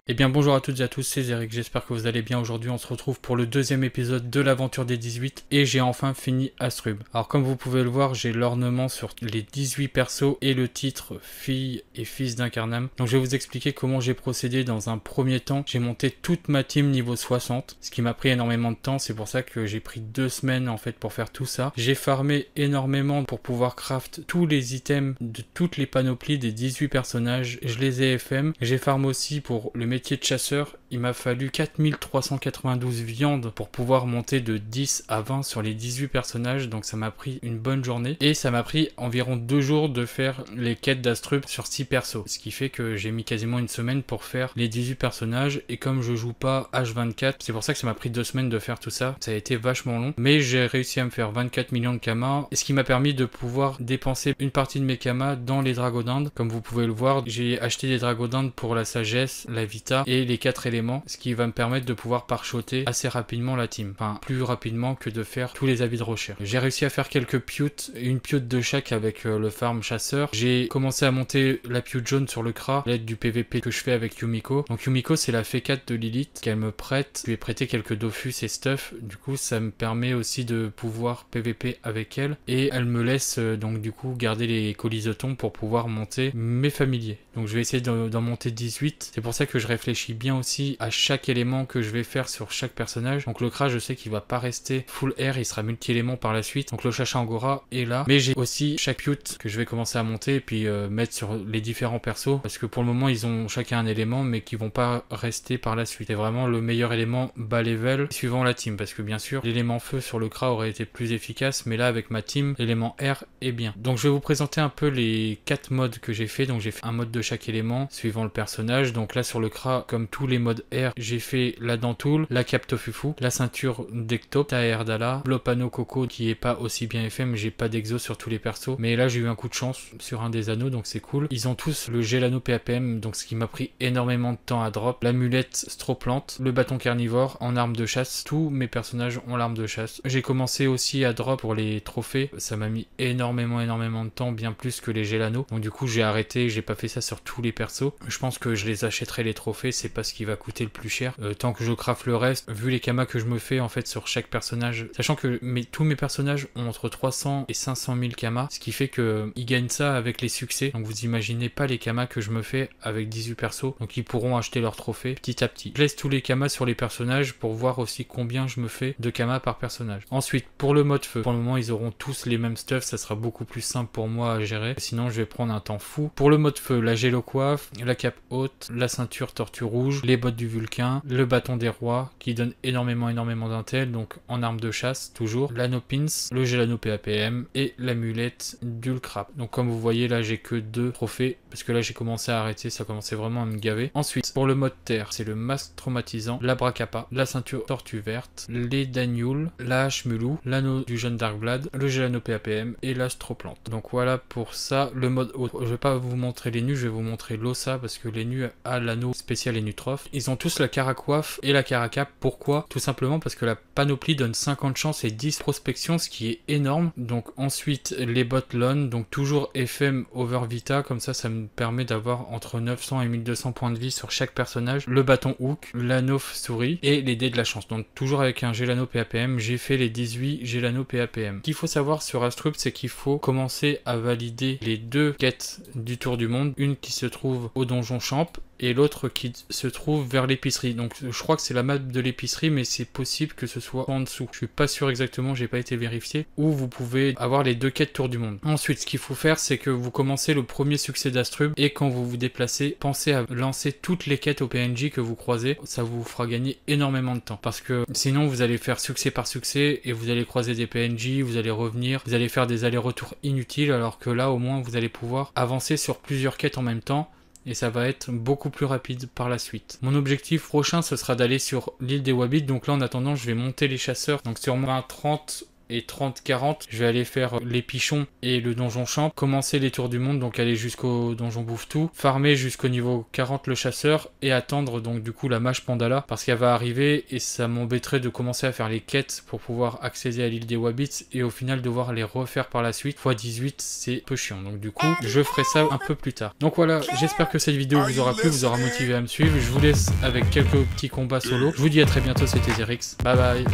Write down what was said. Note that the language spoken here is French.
Eh bien bonjour à toutes et à tous, c'est Eric, j'espère que vous allez bien. Aujourd'hui on se retrouve pour le deuxième épisode de l'aventure des 18 et j'ai enfin fini Astrub. Alors comme vous pouvez le voir, j'ai l'ornement sur les 18 persos et le titre fille et fils d'Incarnam. Donc je vais vous expliquer comment j'ai procédé dans un premier temps. J'ai monté toute ma team niveau 60, ce qui m'a pris énormément de temps, c'est pour ça que j'ai pris 2 semaines en fait pour faire tout ça. J'ai farmé énormément pour pouvoir craft tous les items de toutes les panoplies des 18 personnages, je les ai FM. J'ai farmé aussi pour le métier de chasseur, il m'a fallu 4392 viandes pour pouvoir monter de 10 à 20 sur les 18 personnages, donc ça m'a pris une bonne journée. Et ça m'a pris environ 2 jours de faire les quêtes d'Astrub sur 6 persos, ce qui fait que j'ai mis quasiment une semaine pour faire les 18 personnages. Et comme je joue pas H24, c'est pour ça que ça m'a pris 2 semaines de faire tout ça, ça a été vachement long. Mais j'ai réussi à me faire 24 millions de kamas, ce qui m'a permis de pouvoir dépenser une partie de mes kamas dans les dragodindes. Comme vous pouvez le voir, j'ai acheté des dragodindes pour la sagesse, la vita et les 4 éléments, ce qui va me permettre de pouvoir pare-shotter assez rapidement la team, enfin plus rapidement que de faire tous les avis de recherche. J'ai réussi à faire quelques pioutes, une pioute de chaque avec le farm chasseur. J'ai commencé à monter la pioute jaune sur le Kra, l'aide du PVP que je fais avec Yumiko. Donc Yumiko c'est la fée 4 de Lilith qu'elle me prête, je lui ai prêté quelques Dofus et stuff, du coup ça me permet aussi de pouvoir PVP avec elle et elle me laisse donc du coup garder les colisotons pour pouvoir monter mes familiers. Donc je vais essayer d'en monter 18, c'est pour ça que je réfléchis bien aussi à chaque élément que je vais faire sur chaque personnage. Donc le Kra, je sais qu'il va pas rester full air, il sera multi-élément par la suite. Donc le Chacha Angora est là, mais j'ai aussi chaque pute que je vais commencer à monter et puis mettre sur les différents persos, parce que pour le moment ils ont chacun un élément mais qui vont pas rester par la suite. C'est vraiment le meilleur élément bas level suivant la team, parce que bien sûr l'élément feu sur le Kra aurait été plus efficace, mais là avec ma team l'élément air est bien. Donc je vais vous présenter un peu les 4 modes que j'ai fait. Donc j'ai fait un mode de chaque élément suivant le personnage. Donc là sur le Kra, comme tous les modes air, j'ai fait la dentoule, la Captofufu, la ceinture d'Ecto, Taerdala, Blopano Coco qui est pas aussi bien FM, j'ai pas d'exo sur tous les persos, mais là j'ai eu un coup de chance sur un des anneaux donc c'est cool. Ils ont tous le Gelano PAPM, donc ce qui m'a pris énormément de temps à drop, l'amulette Stroplante, le bâton carnivore en arme de chasse, tous mes personnages ont l'arme de chasse. J'ai commencé aussi à drop pour les trophées, ça m'a mis énormément de temps, bien plus que les Gelano, donc du coup j'ai arrêté, j'ai pas fait ça sur tous les persos. Je pense que je les achèterai les trophées, c'est pas ce qui va coûter le plus cher. Tant que je craft le reste, vu les kamas que je me fais en fait sur chaque personnage, sachant que tous mes personnages ont entre 300 et 500 000 kamas, ce qui fait que ils gagnent ça avec les succès. Donc vous imaginez pas les kamas que je me fais avec 18 persos, donc ils pourront acheter leurs trophées petit à petit. Je laisse tous les kamas sur les personnages pour voir aussi combien je me fais de kamas par personnage. Ensuite pour le mode feu, pour le moment ils auront tous les mêmes stuff, ça sera beaucoup plus simple pour moi à gérer, sinon je vais prendre un temps fou. Pour le mode feu, la gélo coiffe, la cape haute, la ceinture tortue rouge, les bottes du Vulcain, le bâton des rois qui donne énormément d'intel, donc en arme de chasse toujours, l'anopins, le Gelano PAPM et l'amulette d'Ulcrap. Donc comme vous voyez là j'ai que 2 trophées parce que là j'ai commencé à arrêter, ça commençait vraiment à me gaver. Ensuite pour le mode terre, c'est le masque traumatisant, la bracapa, la ceinture tortue verte, les Danioules, la hache mulou, l'anneau du jeune Darkblade, le Gelano PAPM et l'astroplante. Donc voilà pour ça. Le mode haute, je vais pas vous montrer les nus, je vais vous montrer l'ossa parce que les nus a l'anneau spécial et nutroph. Ils ont tous la caracoiffe et la caracape. Pourquoi? Tout simplement parce que la panoplie donne 50 chances et 10 prospection, ce qui est énorme. Donc ensuite les bottes lone, donc toujours FM over vita, comme ça me permet d'avoir entre 900 et 1200 points de vie sur chaque personnage. Le bâton hook, l'anneau souris et les dés de la chance. Donc toujours avec un Gelano PAPM, j'ai fait les 18 Gelano PAPM. Ce qu'il faut savoir sur Astrub, c'est qu'il faut commencer à valider les 2 quêtes du tour du monde, une qui se trouve au donjon Champ et l'autre qui se trouve vers l'épicerie. Donc je crois que c'est la map de l'épicerie, mais c'est possible que ce soit en dessous. Je suis pas sûr exactement, j'ai pas été vérifié. Où vous pouvez avoir les 2 quêtes tour du monde. Ensuite, ce qu'il faut faire, c'est que vous commencez le premier succès d'Astrub et quand vous vous déplacez, pensez à lancer toutes les quêtes au PNJ que vous croisez. Ça vous fera gagner énormément de temps. Parce que sinon, vous allez faire succès par succès et vous allez croiser des PNJ, vous allez revenir, vous allez faire des allers-retours inutiles, alors que là, au moins, vous allez pouvoir avancer sur plusieurs quêtes en même temps. Et ça va être beaucoup plus rapide par la suite. Mon objectif prochain, ce sera d'aller sur l'île des Wabbits. Donc là, en attendant, je vais monter les chasseurs. Donc sur 20, 30 et 30-40, je vais aller faire les pichons et le donjon champ, commencer les tours du monde, donc aller jusqu'au donjon bouffe-tout, farmer jusqu'au niveau 40 le chasseur et attendre donc du coup la mage Pandala parce qu'elle va arriver et ça m'embêterait de commencer à faire les quêtes pour pouvoir accéder à l'île des Wabbits et au final devoir les refaire par la suite. x18 c'est peu chiant, donc du coup je ferai ça un peu plus tard. Donc voilà, j'espère que cette vidéo vous aura plu, vous aura motivé à me suivre. Je vous laisse avec quelques petits combats solo. Je vous dis à très bientôt, c'était Zerix. Bye bye.